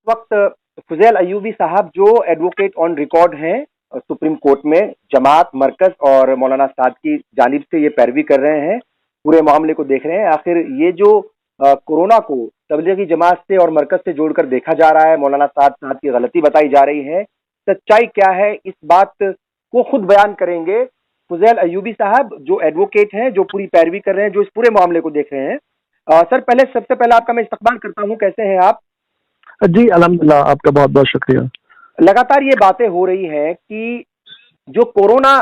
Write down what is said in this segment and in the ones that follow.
वक्त फुजैल अय्यूबी साहब जो एडवोकेट ऑन रिकॉर्ड हैं सुप्रीम कोर्ट में, जमात, मरकज और मौलाना साद की जानिब से ये पैरवी कर रहे हैं, पूरे मामले को देख रहे हैं। आखिर ये जो कोरोना को तबलीगी जमात से और मरकज से जोड़कर देखा जा रहा है, मौलाना साद साहब की गलती बताई जा रही है, सच्चाई क्या है, इस बात को खुद बयान करेंगे फुजैल अय्यूबी साहब जो एडवोकेट हैं, जो पूरी पैरवी कर रहे हैं, जो इस पूरे मामले को देख रहे हैं। सर, सबसे पहले आपका मैं इस्तकबाल करता हूँ। कैसे हैं आप? जी अल्हम्दुलिल्लाह, आपका बहुत बहुत शुक्रिया। लगातार ये बातें हो रही हैं कि जो कोरोना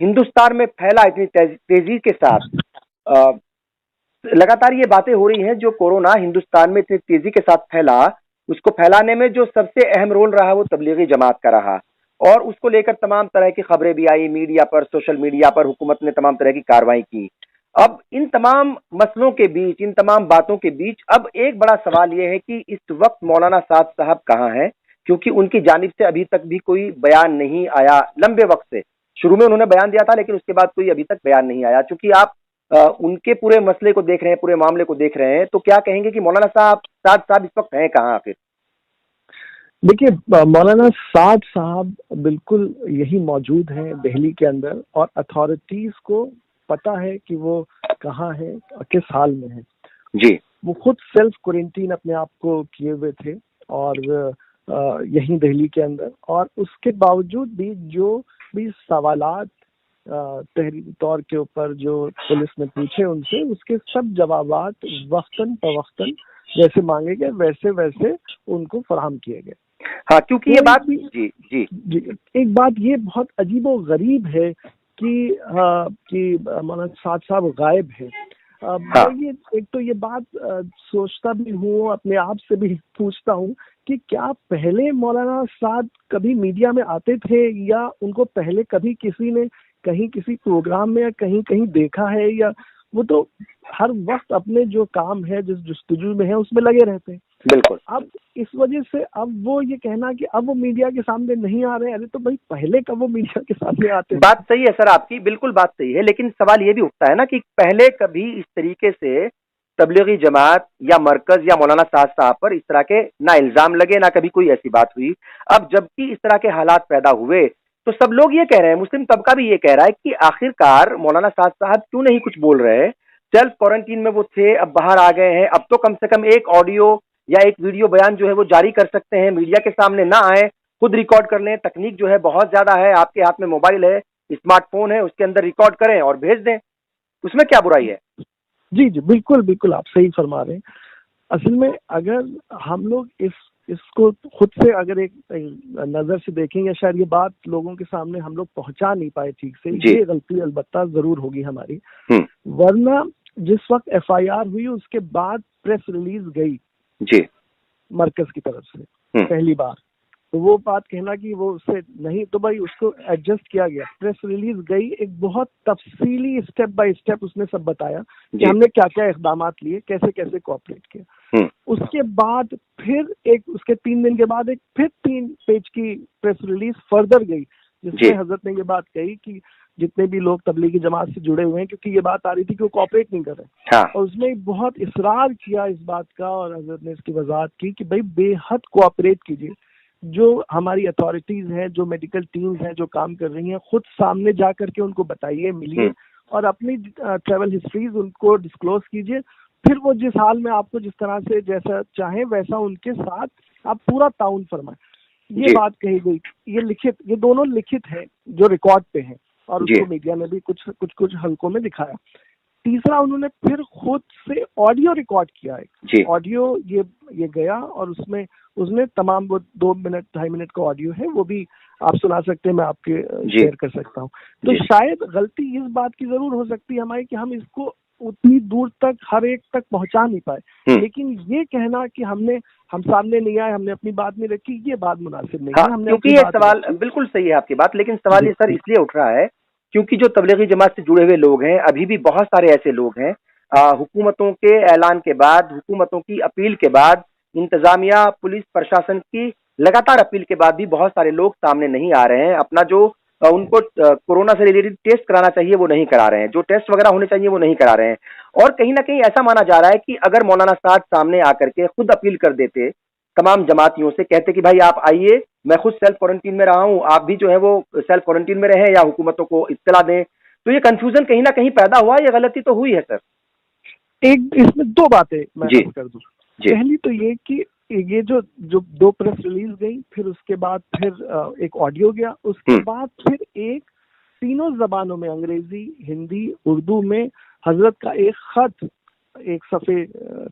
हिंदुस्तान में फैला इतनी तेजी के साथ, लगातार ये बातें हो रही हैं जो कोरोना हिंदुस्तान में इतनी तेजी के साथ फैला, उसको फैलाने में जो सबसे अहम रोल रहा वो तबलीगी जमात का रहा, और उसको लेकर तमाम तरह की खबरें भी आई मीडिया पर, सोशल मीडिया पर, हुकूमत ने तमाम तरह की कार्रवाई की। अब इन तमाम मसलों के बीच, इन तमाम बातों के बीच अब एक बड़ा सवाल यह है कि इस वक्त मौलाना साद साहब कहाँ हैं, क्योंकि उनकी जानिब से अभी तक भी कोई बयान नहीं आया। लंबे वक्त से, शुरू में उन्होंने बयान दिया था लेकिन उसके बाद कोई अभी तक बयान नहीं आया। चूंकि आप उनके पूरे मसले को देख रहे हैं, पूरे मामले को देख रहे हैं, तो क्या कहेंगे कि मौलाना साद साहब इस वक्त हैं कहाँ आखिर? देखिए, मौलाना साद साहब बिल्कुल यही मौजूद हैं दिल्ली के अंदर, और अथॉरिटीज को पता है कि वो कहाँ है, किस हाल में है। जी, वो खुद सेल्फ क्वारंटीन अपने आप को किए हुए थे और यहीं दिल्ली के अंदर, और उसके बावजूद भी जो भी सवालात तहरीरी तौर के ऊपर जो पुलिस ने पूछे उनसे, उसके सब जवाबात वक्तन फवक्तन जैसे मांगे गए वैसे वैसे उनको फराहम किए गए। हाँ, क्योंकि ये बात भी जी एक बात ये बहुत अजीबो गरीब है कि मौलाना साद साहब गायब है। हाँ। ये एक तो ये बात सोचता भी हूँ, अपने आप से भी पूछता हूँ कि क्या पहले मौलाना साद कभी मीडिया में आते थे, या उनको पहले कभी किसी ने कहीं किसी प्रोग्राम में या कहीं कहीं देखा है, या वो तो हर वक्त अपने जो काम है, जिस जुस्तजू में है, उसमें लगे रहते हैं। बिल्कुल। अब इस वजह से अब वो ये कहना कि अब वो मीडिया के सामने नहीं आ रहे हैं, अरे तो भाई पहले कब वो मीडिया के सामने आते? बात सही है सर आपकी, बिल्कुल बात सही है, लेकिन सवाल ये भी उठता है ना कि पहले कभी इस तरीके से तबलीगी जमात या मरकज या मौलाना साद साहब पर इस तरह के ना इल्जाम लगे, ना कभी कोई ऐसी बात हुई। अब जबकि इस तरह के हालात पैदा हुए तो सब लोग ये कह रहे हैं, मुस्लिम तबका भी ये कह रहा है कि आखिरकार मौलाना साद साहब क्यों नहीं कुछ बोल रहे? सेल्फ क्वारंटीन में वो थे, अब बाहर आ गए हैं, अब तो कम से कम एक ऑडियो या एक वीडियो बयान जो है वो जारी कर सकते हैं, मीडिया के सामने ना आए, खुद रिकॉर्ड कर लें। तकनीक जो है बहुत ज्यादा है, आपके हाथ में मोबाइल है, स्मार्टफोन है, उसके अंदर रिकॉर्ड करें और भेज दें, उसमें क्या बुराई है? जी जी, बिल्कुल बिल्कुल, आप सही फरमा रहे हैं। असल में अगर हम लोग इसको खुद से अगर एक नजर से देखें, या शायद ये बात लोगों के सामने हम लोग पहुंचा नहीं पाए ठीक से, ये गलती अलबत्ता जरूर होगी हमारी। वरना जिस वक्त FIR हुई उसके बाद प्रेस रिलीज गई जी मरकज की तरफ से पहली बार, तो वो बात कहना कि वो उससे नहीं, तो भाई उसको एडजस्ट किया गया। प्रेस रिलीज गई, एक बहुत तफसीली स्टेप बाय स्टेप उसने सब बताया कि हमने क्या क्या इकदामात लिए, कैसे कैसे कोऑपरेट किया। उसके बाद फिर उसके 3 दिन के बाद एक फिर 3 पेज की प्रेस रिलीज फर्दर गई, जिसमें हजरत ने ये बात कही कि जितने भी लोग तबलीगी जमात से जुड़े हुए हैं, क्योंकि ये बात आ रही थी कि वो कोऑपरेट नहीं कर रहे, और उसमें बहुत इसरार किया इस बात का, और हजरत ने इसकी वजाहत की कि भाई बेहद कोऑपरेट कीजिए। जो हमारी अथॉरिटीज हैं, जो मेडिकल टीम्स हैं जो काम कर रही हैं, खुद सामने जा करके उनको बताइए, मिलिए, और अपनी ट्रैवल हिस्ट्रीज उनको डिस्क्लोज कीजिए। फिर वो जिस हाल में आपको जिस तरह से जैसा चाहे वैसा उनके साथ आप पूरा ताउन फरमाएं। ये बात कही गई, ये दोनों लिखित है जो रिकॉर्ड पे है, और उसको मीडिया ने भी कुछ हल्कों में दिखाया। तीसरा, उन्होंने फिर खुद से ऑडियो रिकॉर्ड किया है। ऑडियो ये गया, और उसमें तमाम वो 2 मिनट 2.5 मिनट का ऑडियो है, वो भी आप सुना सकते हैं, मैं आपके शेयर कर सकता हूँ। तो शायद गलती इस बात की जरूर हो सकती है हमारी कि हम इसको उतनी दूर तक हर एक तक पहुंचा नहीं पाए, लेकिन ये कहना कि हम सामने नहीं आए, हमने अपनी बात नहीं रखी, ये बात मुनासिब नहीं है। क्योंकि ये सवाल बिल्कुल सही है आपकी बात, लेकिन सवाल ये सर इसलिए उठ रहा है क्योंकि जो तबलीगी जमात से जुड़े हुए लोग हैं, अभी भी बहुत सारे ऐसे लोग हैं, हुकूमतों के ऐलान के बाद, हुकूमतों की अपील के बाद, इंतजामिया, पुलिस प्रशासन की लगातार अपील के बाद भी बहुत सारे लोग सामने नहीं आ रहे हैं। अपना जो उनको कोरोना से रिलेटेड टेस्ट कराना चाहिए वो नहीं करा रहे हैं, जो टेस्ट वगैरह होने चाहिए वो नहीं करा रहे हैं। और कहीं ना कहीं ऐसा माना जा रहा है कि अगर मौलाना साद सामने आकर के खुद अपील कर देते तमाम जमातियों से, कहते कि भाई आप आइए, मैं खुद सेल्फ क्वारंटीन में रहा हूं, आप भी जो है वो सेल्फ क्वारंटीन में रहें या हुकूमतों को इत्तला दें। तो ये कंफ्यूजन कहीं ना कहीं पैदा हुआ, ये गलती तो हुई है सर। एक इसमें दो बातें मैं जी कर दूं। पहली तो ये कि ये जो जो दो प्रेस रिलीज गई, फिर उसके बाद फिर एक ऑडियो गया, उसके बाद फिर एक तीनों जबानों में, अंग्रेजी, हिंदी, उर्दू में हजरत का एक खत, एक सफ़े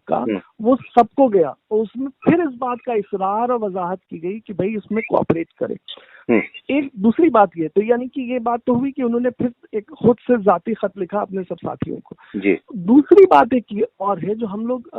का, वो सबको गया, और उसमें फिर इस बात का इसरार और वजाहत की गई कि भाई इसमें कोऑपरेट करे। एक दूसरी बात ये, तो यानी कि ये बात तो हुई कि उन्होंने फिर एक खुद से जाती खत लिखा अपने सब साथियों को। दूसरी बात एक ये और है जो हम लोग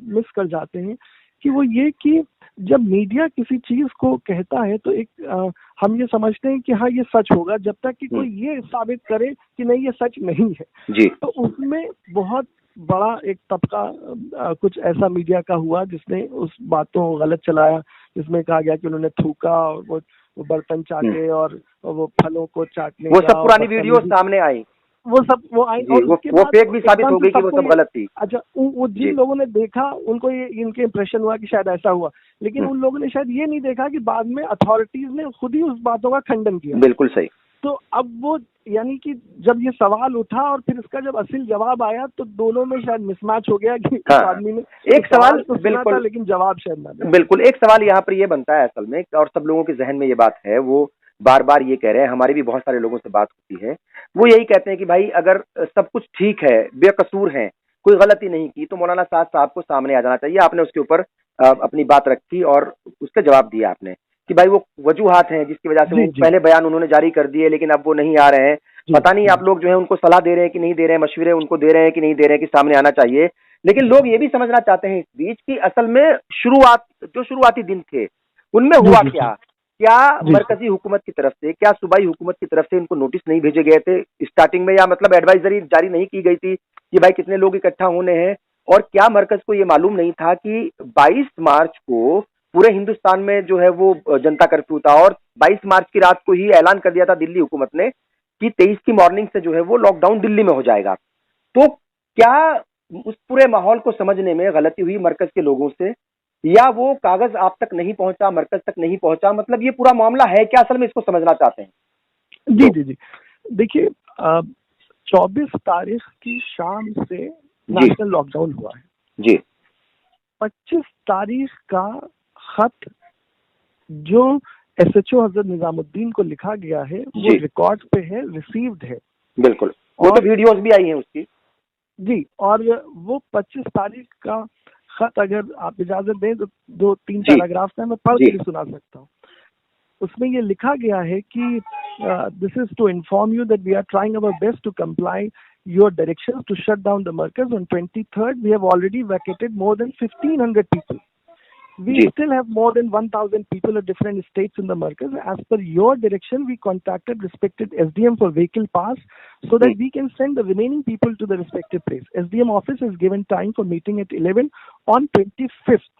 मिस कर जाते हैं, कि वो ये कि जब मीडिया किसी चीज को कहता है तो एक हम ये समझते हैं कि हाँ ये सच होगा, जब तक कि कोई ये साबित करे कि नहीं ये सच नहीं है। जी। तो उसमें बहुत बड़ा एक तबका कुछ ऐसा मीडिया का हुआ जिसने उस बातों को गलत चलाया, जिसमें कहा गया कि उन्होंने थूका और वो बर्तन चाटे और वो फलों को चाटने, वो सब पुरानी वीडियो सामने आई, वो सब वो आई, और वो फेक भी साबित हो गई कि वो सब गलत थी। अच्छा, वो जिन लोगों ने देखा उनको ये इनके इम्प्रेशन हुआ कि शायद ऐसा हुआ, लेकिन उन लोगों ने शायद ये नहीं देखा कि बाद में अथॉरिटीज ने खुद ही उस बातों का खंडन किया। बिल्कुल सही। तो अब वो यानी कि जब ये सवाल उठा और फिर इसका जब असल जवाब आया तो दोनों में शायद मिसमैच हो गया कि आदमी ने एक सवाल तो बिल्कुल, लेकिन जवाब शायद ना। बिल्कुल एक सवाल यहाँ पर ये बनता है असल में, और सब लोगों के जहन में ये बात है, वो बार बार ये कह रहे हैं, हमारी भी बहुत सारे लोगों से बात होती है, वो यही कहते हैं कि भाई अगर सब कुछ ठीक है, बेकसूर है, कोई गलती नहीं की, तो मौलाना साद साहब को सामने आ जाना चाहिए। आपने उसके ऊपर अपनी बात रखी और उसका जवाब दिया आपने कि भाई वो वजूहात हैं जिसकी वजह से वो पहले बयान उन्होंने जारी कर दिए लेकिन अब वो नहीं आ रहे हैं। पता नहीं आप लोग जो है उनको सलाह दे रहे हैं कि नहीं दे रहे हैं, मशवरे उनको दे रहे हैं कि नहीं दे रहे हैं कि सामने आना चाहिए। लेकिन लोग ये भी समझना चाहते हैं इस बीच की असल में शुरुआती दिन थे उनमें हुआ क्या मरकजी हुकूमत की तरफ से, क्या सूबाई हुकूमत की तरफ से इनको नोटिस नहीं भेजे गए थे स्टार्टिंग में, या मतलब एडवाइजरी जारी नहीं की गई थी कि भाई कितने लोग इकट्ठा होने हैं? और क्या मरकज को ये मालूम नहीं था कि 22 मार्च को पूरे हिंदुस्तान में जो है वो जनता कर्फ्यू था, और 22 मार्च की रात को ही ऐलान कर दिया था दिल्ली हुकूमत ने कि 23 की मॉर्निंग से जो है वो लॉकडाउन दिल्ली में हो जाएगा। तो क्या उस पूरे माहौल को समझने में गलती हुई मरकज के लोगों से, या वो कागज आप तक नहीं पहुंचा, मरकज तक नहीं पहुंचा? मतलब ये पूरा मामला है क्या असल में, इसको समझना चाहते हैं। जी जी जी, देखिए 24 तारीख की शाम से नेशनल लॉकडाउन हुआ है जी। 25 तारीख का खत जो SHO हजरत निजामुद्दीन को लिखा गया है वो रिकॉर्ड पे है, रिसीव्ड है। बिल्कुल, वो तो वीडियोस भी आई हैं उसकी। जी, और वो 25 तारीख का खत अगर आप इजाजत दें तो 2-3 पैराग्राफ में मैं पढ़ के सुना सकता हूँ। उसमें ये लिखा गया है कि this is to inform you that we are trying our best to comply your directions to shut down the markaz. On 23rd, we have already vacated more than 1,500 people. We still have more than 1,000 people at different states in the markaz. As per your direction, we contacted respected SDM for vehicle pass so that we can send the remaining people to the respective place. SDM office is given time for meeting at 11 on 25th.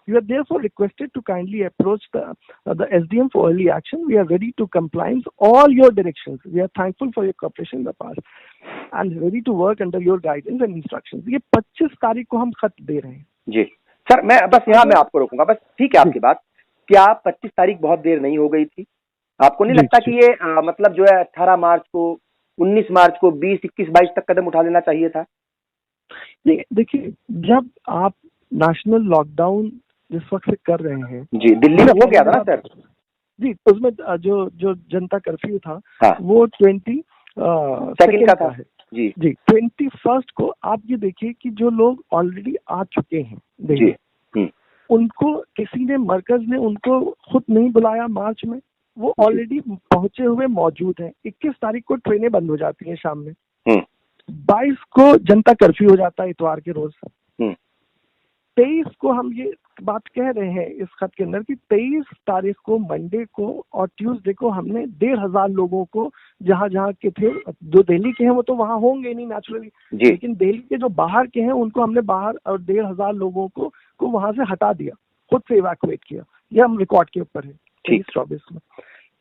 You are therefore requested to kindly approach the SDM for early action. We are ready to comply all your directions. We are thankful for your cooperation in the past and ready to work under your guidance and instructions. ये 25 तारीख को हम खत दे रहे हैं। जी sir, मैं बस यहाँ मैं आपको रोकूंगा, बस ठीक है आपकी बात। क्या 25 तारीख बहुत देर नहीं हो गई थी? आपको नहीं लगता कि ये मतलब जो है 18 मार्च को, 19 मार्च को, 20, 21, 22 तक कदम उठा लेना चाहिए था? देखिए, जब आप नेशनल लॉकडाउन जिस वक्त से कर रहे हैं जी, दिल्ली में हो गया था ना सर जी, उसमें जो जनता कर्फ्यू था वो 22 का था जी 21 को आप ये देखिए कि जो लोग ऑलरेडी आ चुके हैं जी, उनको किसी ने, मरकज ने उनको खुद नहीं बुलाया मार्च में, वो ऑलरेडी पहुंचे हुए मौजूद हैं। 21 तारीख को ट्रेनें बंद हो जाती हैं शाम में, 22 को जनता कर्फ्यू हो जाता है इतवार के रोज। 23 को हम ये बात कह रहे हैं इस खत के अंदर कि 23 तारीख को मंडे को और ट्यूसडे को हमने 1,500 लोगों को, जहां जहां के थे, जो दिल्ली के हैं वो तो वहां होंगे नहीं नेचुरली, लेकिन दिल्ली के जो बाहर के हैं उनको हमने बाहर, और 1,500 लोगों को वहां से हटा दिया, खुद से इवैक्यूएट किया। ये हम रिकॉर्ड के ऊपर है 23-24 में।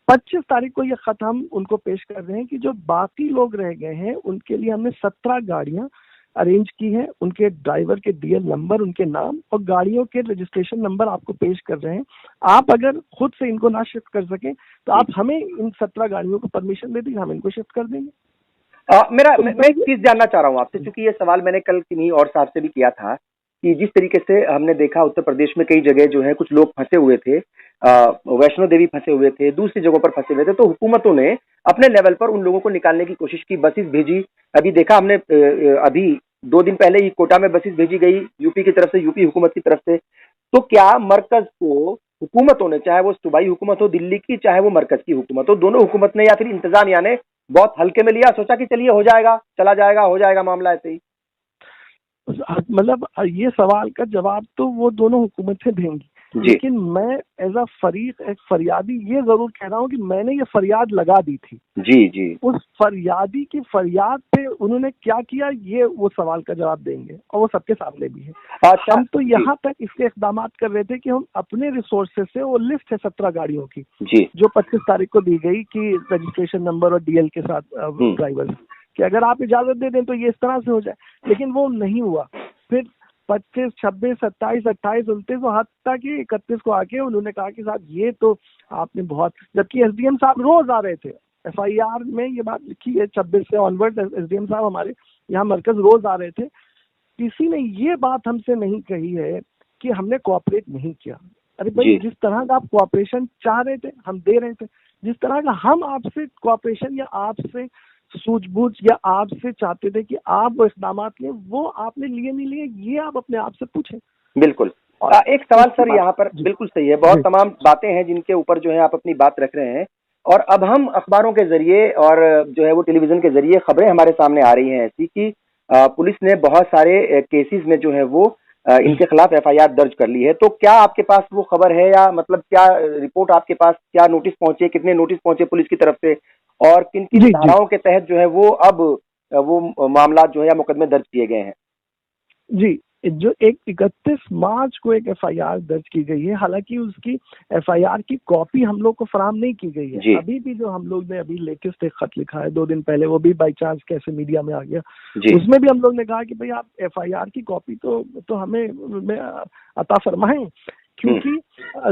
25 तारीख को ये खत हम उनको पेश कर रहे हैं कि जो बाकी लोग रह गए हैं उनके लिए हमने 17 गाड़ियां अरेंज की है, उनके ड्राइवर के डीएल नंबर, उनके नाम और गाड़ियों के रजिस्ट्रेशन नंबर आपको पेश कर रहे हैं। आप अगर खुद से इनको ना शिफ्ट कर सके तो आप हमें इन 17 गाड़ियों को परमिशन दे दीजिए, हम इनको शिफ्ट कर देंगे। मैं एक चीज जानना चाह रहा हूँ आपसे, क्योंकि ये सवाल मैंने कल किन्हीं और साहब से भी किया था कि जिस तरीके से हमने देखा उत्तर प्रदेश में कई जगह जो है कुछ लोग फंसे हुए थे, वैष्णो देवी फंसे हुए थे, दूसरी जगहों पर फंसे हुए थे, तो हुकूमतों ने अपने लेवल पर उन लोगों को निकालने की कोशिश की, बसेस भेजी। अभी देखा हमने अभी 2 दिन पहले ही कोटा में बसेस भेजी गई यूपी की तरफ से, यूपी हुकूमत की तरफ से। तो क्या मरकज को हुकूमतों ने, चाहे वो सूबाई हुकूमत हो दिल्ली की, चाहे वो मरकज की हुकूमत हो, दोनों हुकूमत ने या फिर इंतजामिया ने बहुत हल्के में लिया, सोचा कि चलिए हो जाएगा, चला जाएगा, हो जाएगा मामला ऐसे ही? मतलब ये सवाल का जवाब तो वो दोनों हुकूमतें देंगी, लेकिन मैं एज अ फरीक, एक फरियादी ये जरूर कह रहा हूँ कि मैंने ये फरियाद लगा दी थी। जी। उस फरियादी की फरियाद पे उन्होंने क्या किया, ये वो सवाल का जवाब देंगे और वो सबके सामने भी है। अच्छा, हम तो यहाँ तक इसके इकदाम कर रहे थे कि हम अपने रिसोर्सेज से, वो लिस्ट है 17 गाड़ियों की जी, जो 25 तारीख को दी गई कि रजिस्ट्रेशन नंबर और डीएल के साथ ड्राइवर, कि अगर आप इजाजत दे दें तो ये इस तरह से हो जाए, लेकिन वो नहीं हुआ। फिर 25, 26, 27, 28, 29 और हत्ता कि 31 को आके उन्होंने कहा कि साहब ये तो आपने बहुत, जबकि एसडीएम साहब रोज आ रहे थे, एफआईआर में ये बात लिखी है 26 से ऑनवर्ड एसडीएम साहब हमारे यहाँ मरकज रोज आ रहे थे। किसी ने ये बात हमसे नहीं कही है कि हमने कोऑपरेट नहीं किया। अरे भाई, जिस तरह का आप कोऑपरेशन चाह रहे थे हम दे रहे थे, जिस तरह का हम आपसे कोऑपरेशन या आपसे सूझबूझ या आपसे चाहते थे कि आप वो इक़दाम लें, वो आपने लिए नहीं लिए, ये आप अपने आप से पूछें। बिल्कुल। एक सवाल सर यहाँ पर बिल्कुल सही है, बहुत तमाम बातें हैं जिनके ऊपर जो है आप अपनी बात रख रहे हैं, और अब हम अखबारों के जरिए और जो है वो टेलीविजन के जरिए खबरें हमारे सामने आ रही हैं ऐसी कि पुलिस ने बहुत सारे केसेस में जो है वो इनके खिलाफ एफआईआर दर्ज कर ली है। तो क्या आपके पास वो खबर है, या मतलब क्या रिपोर्ट आपके पास, क्या नोटिस पहुंचे, कितने नोटिस पहुंचे पुलिस की तरफ से, और किन किन धाराओं के तहत जो है वो अब वो मामला जो है या मुकदमे दर्ज किए गए हैं? जी, जो 31 मार्च को एक एफआईआर दर्ज की गई है, हालांकि उसकी एफआईआर की कॉपी हम लोग को फराहम नहीं की गई है। अभी भी जो हम लोग ने अभी लेटेस्ट एक खत लिखा है 2 दिन पहले, वो भी बाई चांस कैसे मीडिया में आ गया, उसमें भी हम लोग ने कहा कि भाई आप एफआईआर की कॉपी तो हमें अता फरमाएं, क्योंकि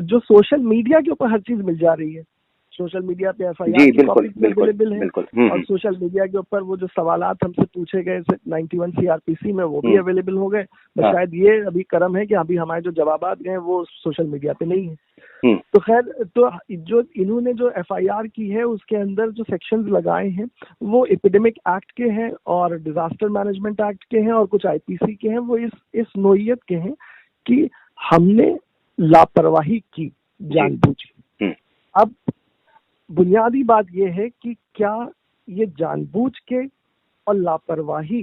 जो सोशल मीडिया के ऊपर हर चीज मिल जा रही है, सोशल मीडिया पे एफआईआर की कॉपी अवेलेबल है, और सोशल मीडिया के ऊपर वो जो सवालात हमसे पूछे गए 91 सीआरपीसी में वो भी अवेलेबल हो गए। बस शायद ये अभी कर्म है कि अभी हमारे जो जवाबात गए वो सोशल मीडिया पे नहीं है। तो खैर, तो जो इन्होंने जो एफआईआर की है उसके अंदर जो सेक्शंस लगाए हैं वो एपिडेमिक एक्ट के हैं और डिजास्टर मैनेजमेंट एक्ट के हैं और कुछ आईपीसी के हैं। वो इस नोयत के हैं कि हमने लापरवाही की जानबूझ। अब बुनियादी बात यह है कि क्या ये जानबूझ के और लापरवाही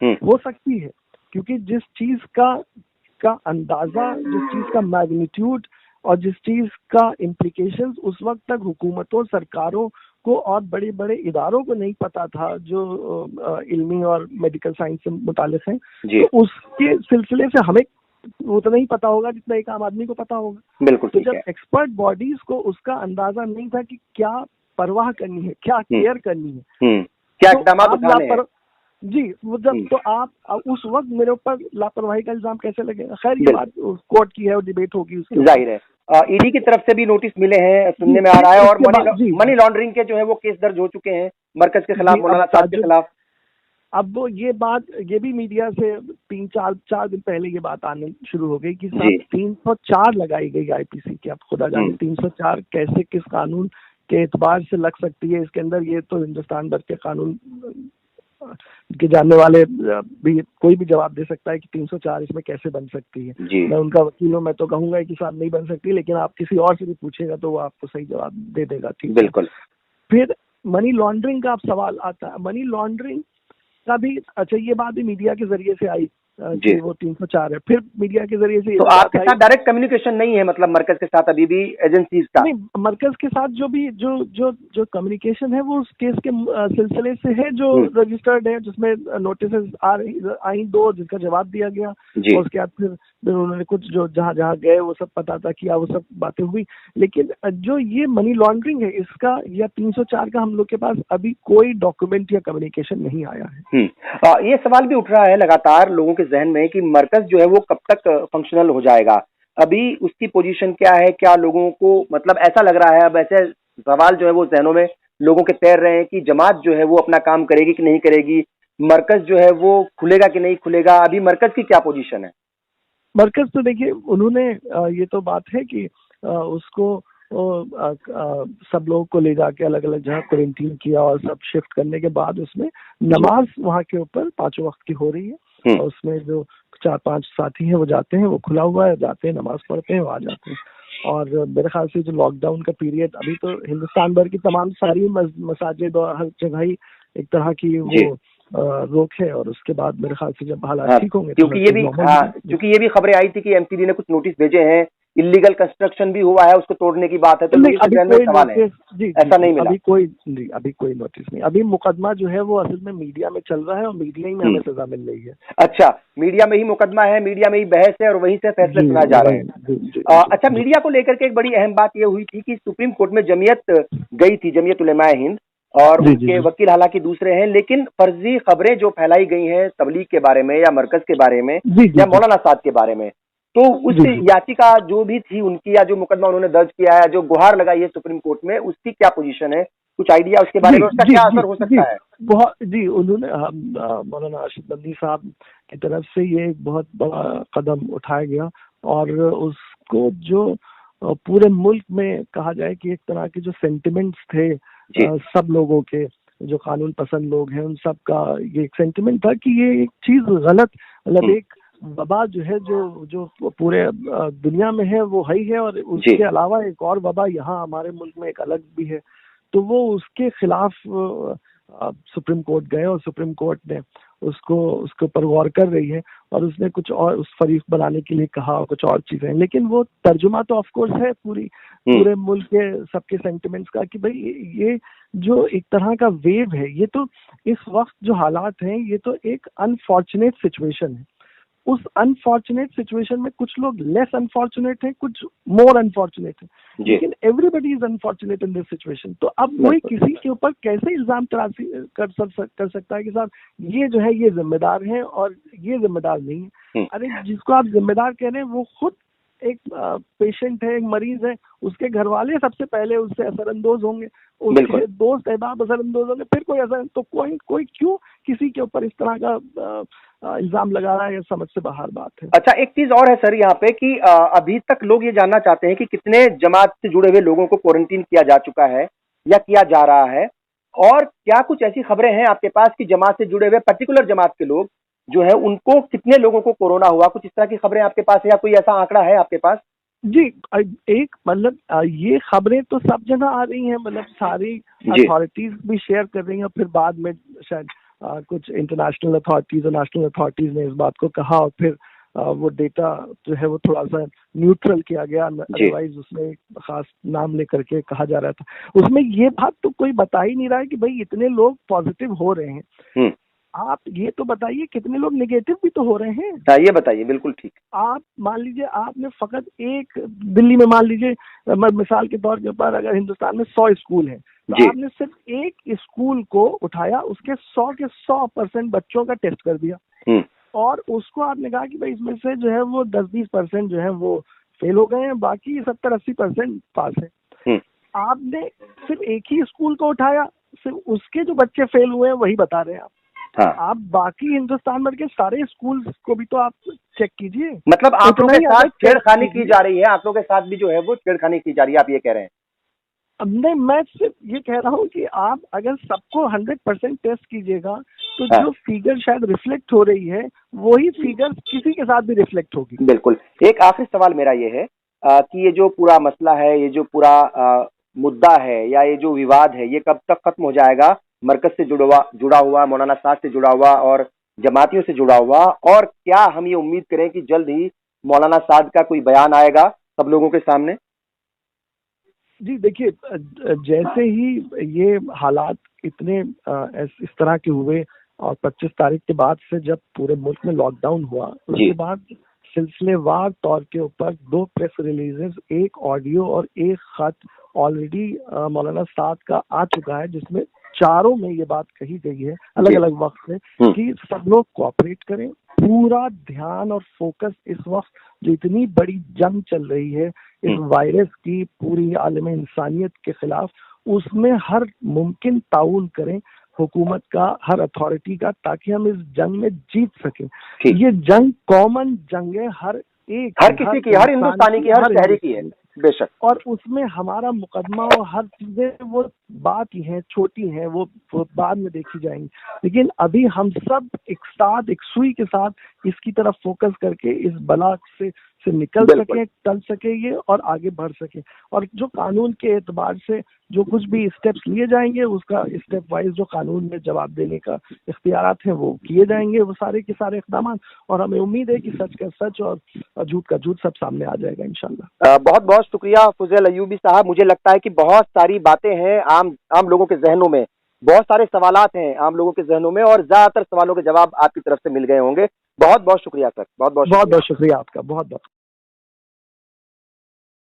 हो सकती है, क्योंकि जिस चीज का अंदाजा, जिस चीज का मैग्नीट्यूड और जिस चीज का इम्प्लीकेशंस उस वक्त तक हुकूमतों, सरकारों को और बड़े बड़े इदारों को नहीं पता था जो इल्मी और मेडिकल साइंस से मुताल्लिक हैं, तो उसके सिलसिले से हमें वो तो नहीं पता होगा जितना एक आम आदमी को पता होगा। बिल्कुल। तो जब एक्सपर्ट बॉडीज को उसका अंदाजा नहीं था कि क्या परवाह करनी है, क्या केयर करनी है, क्या इक़दाम उठाने हैं, जी, वो जब तो आप उस वक्त मेरे ऊपर लापरवाही का इल्जाम कैसे लगेगा। खैर, ये बात कोर्ट की है और डिबेट होगी उसकी, जाहिर है। ईडी की तरफ से भी नोटिस मिले हैं, सुनने में आ रहा है, और मनी लॉन्ड्रिंग के जो है वो केस दर्ज हो चुके हैं मरकज के खिलाफ, मौलाना साहब के खिलाफ। अब वो ये भी मीडिया से 3-4 दिन पहले ये बात आने शुरू हो गई कि 304 लगाई गई आईपीसी की। अब खुदा जाने 304 कैसे, किस कानून के एतबार से लग सकती है इसके अंदर, ये तो हिंदुस्तान भर के कानून के जानने वाले भी कोई भी जवाब दे सकता है कि 304 इसमें कैसे बन सकती है। मैं उनका वकील हूँ, मैं तो कहूंगा कि साहब नहीं बन सकती, लेकिन आप किसी और से भी पूछेगा तो वो आपको सही जवाब दे देगा। ठीक, बिल्कुल। फिर मनी लॉन्ड्रिंग का अब सवाल आता है। मनी लॉन्ड्रिंग का भी, अच्छा, ये बात भी मीडिया के जरिए से आई कि वो 304 है। फिर मीडिया के जरिए से तो आपके साथ डायरेक्ट कम्युनिकेशन नहीं है, मतलब मरकज के साथ अभी भी एजेंसीज का? नहीं, मरकज के साथ जो भी जो कम्युनिकेशन है वो उस केस के सिलसिले से है जो रजिस्टर्ड है, जिसमें नोटिस आई 2 जिसका जवाब दिया गया, और उसके बाद फिर उन्होंने कुछ जो जहाँ जहाँ गए वो सब पता था किया, वो सब बातें हुई। लेकिन जो ये मनी लॉन्ड्रिंग है इसका या 304 का हम लोग के पास अभी कोई डॉक्यूमेंट या कम्युनिकेशन नहीं आया है। ये सवाल भी उठ रहा है लगातार लोगों के जहन में कि मरकज जो है वो कब तक फंक्शनल हो जाएगा, अभी उसकी पोजीशन क्या है, क्या लोगों को मतलब ऐसा लग रहा है, अब ऐसे सवाल जो है वो जहनों में लोगों के तैर रहे हैं कि जमात जो है वो अपना काम करेगी कि नहीं करेगी, मरकज जो है वो खुलेगा कि नहीं खुलेगा, अभी मरकज की क्या पोजीशन है? मरकज तो देखिए उन्होंने ये तो बात है कि उसको सब लोगों को ले जाके अलग अलग जगह क्वारंटीन किया और सब शिफ्ट करने के बाद उसमें नमाज वहाँ के ऊपर 5 वक्त की हो रही है, और उसमें जो 4-5 साथी हैं वो जाते हैं, वो खुला हुआ है, जाते हैं नमाज पढ़ते हैं, वो आ जाते हैं। और मेरे ख्याल से जो लॉकडाउन का पीरियड अभी तो हिंदुस्तान भर की तमाम सारी मसाजिद और हर जगह ही एक तरह की वो रोक है, और उसके बाद मेरे ख्याल से जब हालात ठीक होंगे, क्योंकि ये भी खबरें आई थी कि एमसीडी ने कुछ नोटिस भेजे हैं, इलीगल कंस्ट्रक्शन भी हुआ है, उसको तोड़ने की बात है, तो नहीं, अभी कोई सवाल है ऐसा नहीं मिला, अभी कोई नोटिस नहीं। अभी मुकदमा जो है वो असल में मीडिया में चल रहा है और मीडिया ही में हमें सजा मिल रही है। अच्छा, मीडिया में ही मुकदमा है, मीडिया में ही बहस है और वहीं से फैसले सुनाए जा रहे हैं। अच्छा, मीडिया को लेकर के एक बड़ी अहम बात यह हुई थी कि सुप्रीम कोर्ट में जमीयत गई थी, जमीयत उलेमाए हिंद, और उनके वकील हालांकि दूसरे हैं, लेकिन फर्जी खबरें जो फैलाई गई हैं तबलीग के बारे में या मरकज के बारे में या मौलाना साद के बारे में, तो उस याचिका जो भी थी उनकी या जो मुकदमा उन्होंने दर्ज किया है, जो गुहार लगाई है सुप्रीम कोर्ट में, उसकी क्या पोजीशन है, कुछ आइडिया उसके बारे में, उसका क्या असर हो सकता है? बहुत उन्होंने मौलाना अरशद बंदी साहब की तरफ से ये एक बहुत बड़ा कदम उठाया गया, और उसको जो पूरे मुल्क में कहा जाए कि एक तरह के जो सेंटिमेंट्स थे सब लोगों के, जो कानून पसंद लोग हैं उन सब का ये एक सेंटिमेंट था कि ये एक चीज गलत, मतलब एक वबा जो है जो पूरे दुनिया में है वो है ही है, और उसके अलावा एक और वबा यहाँ हमारे मुल्क में एक अलग भी है, तो वो उसके खिलाफ सुप्रीम कोर्ट गए, और सुप्रीम कोर्ट ने उसके ऊपर गौर कर रही है, और उसने कुछ और उस फरीक बनाने के लिए कहा और कुछ और चीजें, लेकिन वो तर्जुमा तो ऑफ कोर्स है पूरे मुल्क के सबके सेंटिमेंट्स का कि भाई ये जो एक तरह का वेव है, ये तो इस वक्त जो हालात हैं ये तो एक अनफॉर्चुनेट सिचुएशन है। उस अनफॉर्चुनेट सिचुएशन में कुछ लोग लेस अनफॉर्चुनेट है, कुछ मोर अनफॉर्चुनेट है, लेकिन everybody is unfortunate in this situation. तो अब कोई किसी के ऊपर कैसे इल्जाम तराशी कर सकता है कि साहब ये जो है ये जिम्मेदार है और ये जिम्मेदार नहीं है? अरे जिसको आप जिम्मेदार कह रहे हैं वो खुद एक पेशेंट है, एक मरीज है, उसके घर वाले सबसे पहले उससे असरअंदोज होंगे, उसके दोस्त अहबाब असरअंदोज होंगे, फिर कोई असर, तो कोई क्यों किसी के ऊपर इस तरह का इल्जाम लगा रहा है, समझ से बाहर बात है। अच्छा, एक चीज और है सर यहाँ पे कि अभी तक लोग ये जानना चाहते हैं कि कितने जमात से जुड़े हुए लोगों को क्वारंटीन किया जा चुका है या किया जा रहा है, और क्या कुछ ऐसी खबरें हैं आपके पास कि जमात से जुड़े हुए पर्टिकुलर जमात के लोग जो है उनको कितने लोगों को कोरोना हुआ, कुछ इस तरह की खबरें आपके पास है या कोई ऐसा आंकड़ा है आपके पास? जी, एक मतलब ये खबरें तो सब जगह आ रही हैं, मतलब सारी अथॉरिटीज भी शेयर कर रही हैं, और फिर बाद में शायद कुछ इंटरनेशनल अथॉरिटीज और नेशनल अथॉरिटीज ने इस बात को कहा, और फिर वो डेटा जो है वो थोड़ा सा न्यूट्रल किया गया, अदरवाइज उसमें खास नाम लेकर के कहा जा रहा था। उसमें ये बात तो कोई बता ही नहीं रहा है कि भाई इतने लोग पॉजिटिव हो रहे हैं, आप ये तो बताइए कितने लोग नेगेटिव भी तो हो रहे हैं। ये बताइए। बिल्कुल ठीक। आप मान लीजिए आपने फकत एक दिल्ली में मान लीजिए मिसाल के तौर के ऊपर अगर हिंदुस्तान में 100 स्कूल हैं, तो आपने सिर्फ एक स्कूल को उठाया, उसके 100 के 100% बच्चों का टेस्ट कर दिया, और उसको आपने कहा कि भाई इसमें से जो है वो 10-20% जो है वो फेल हो गए हैं, बाकी 70-80% पास है। आपने सिर्फ एक ही स्कूल को उठाया, सिर्फ उसके जो बच्चे फेल हुए हैं वही बता रहे हैं आप। आप बाकी हिंदुस्तान भर के सारे स्कूल्स को भी तो आप चेक कीजिए। मतलब आंकड़ों के साथ छेड़खानी की जा रही है, आंकड़ों के साथ भी जो है वो छेड़खानी की जा रही है, आप ये कह रहे हैं? नहीं, मैं सिर्फ ये कह रहा हूँ कि आप अगर सबको 100% टेस्ट कीजिएगा तो जो फिगर शायद रिफ्लेक्ट हो रही है वही फिगर किसी के साथ भी रिफ्लेक्ट होगी। बिल्कुल। एक आखिरी सवाल मेरा ये है कि ये जो पूरा मसला है, ये जो पूरा मुद्दा है या ये जो विवाद है, ये कब तक खत्म हो जाएगा? मरकज से जुड़ा हुआ, मौलाना साद से जुड़ा हुआ और जमातियों से जुड़ा हुआ, और क्या हम ये उम्मीद करें कि जल्द ही मौलाना साद का कोई बयान आएगा सब लोगों के सामने? जी देखिए, जैसे ही ये हालात इतने इस तरह के हुए और 25 तारीख के बाद से जब पूरे मुल्क में लॉकडाउन हुआ, उसके बाद सिलसिलेवार तौर के ऊपर 2 प्रेस रिलीजेस, एक ऑडियो और एक खत ऑलरेडी मौलाना साद का आ चुका है, जिसमें चारों में ये बात कही गई है अलग अलग वक्त में कि सब लोग कोऑपरेट करें। पूरा ध्यान और फोकस इस वक्त जो इतनी बड़ी जंग चल रही है इस वायरस की पूरी आलम इंसानियत के खिलाफ, उसमें हर मुमकिन ताउन करें हुकूमत का, हर अथॉरिटी का, ताकि हम इस जंग में जीत सकें। ये जंग कॉमन जंग है, हर किसी की, हर हिंदुस्तानी की, हर शहरी की है, बेशक। और उसमें हमारा मुकदमा और हर चीजें वो बात ही हैं, छोटी हैं, वो बाद में देखी जाएंगी। लेकिन अभी हम सब एक साथ, एक सुई के साथ इसकी तरफ फोकस करके इस बला से निकल सके, टल सके ये और आगे बढ़ सके। और जो कानून के एतबार से जो कुछ भी स्टेप्स लिए जाएंगे, उसका स्टेप वाइज जो कानून में जवाब देने का इख्तियारात हैं वो किए जाएंगे, वो सारे के सारे इक़दाम। और हमें उम्मीद है कि सच का सच और झूठ का झूठ सब सामने आ जाएगा इंशाल्लाह। बहुत बहुत शुक्रिया फुज़ैल अय्यूबी साहब। मुझे लगता है कि बहुत सारी बातें हैं आम लोगों के जहनों में, बहुत सारे सवालात हैं आम लोगों के जहनों में, और ज्यादातर सवालों के जवाब आपकी तरफ से मिल गए होंगे। बहुत बहुत शुक्रिया सर, बहुत बहुत शुक्रिया आपका, बहुत बहुत।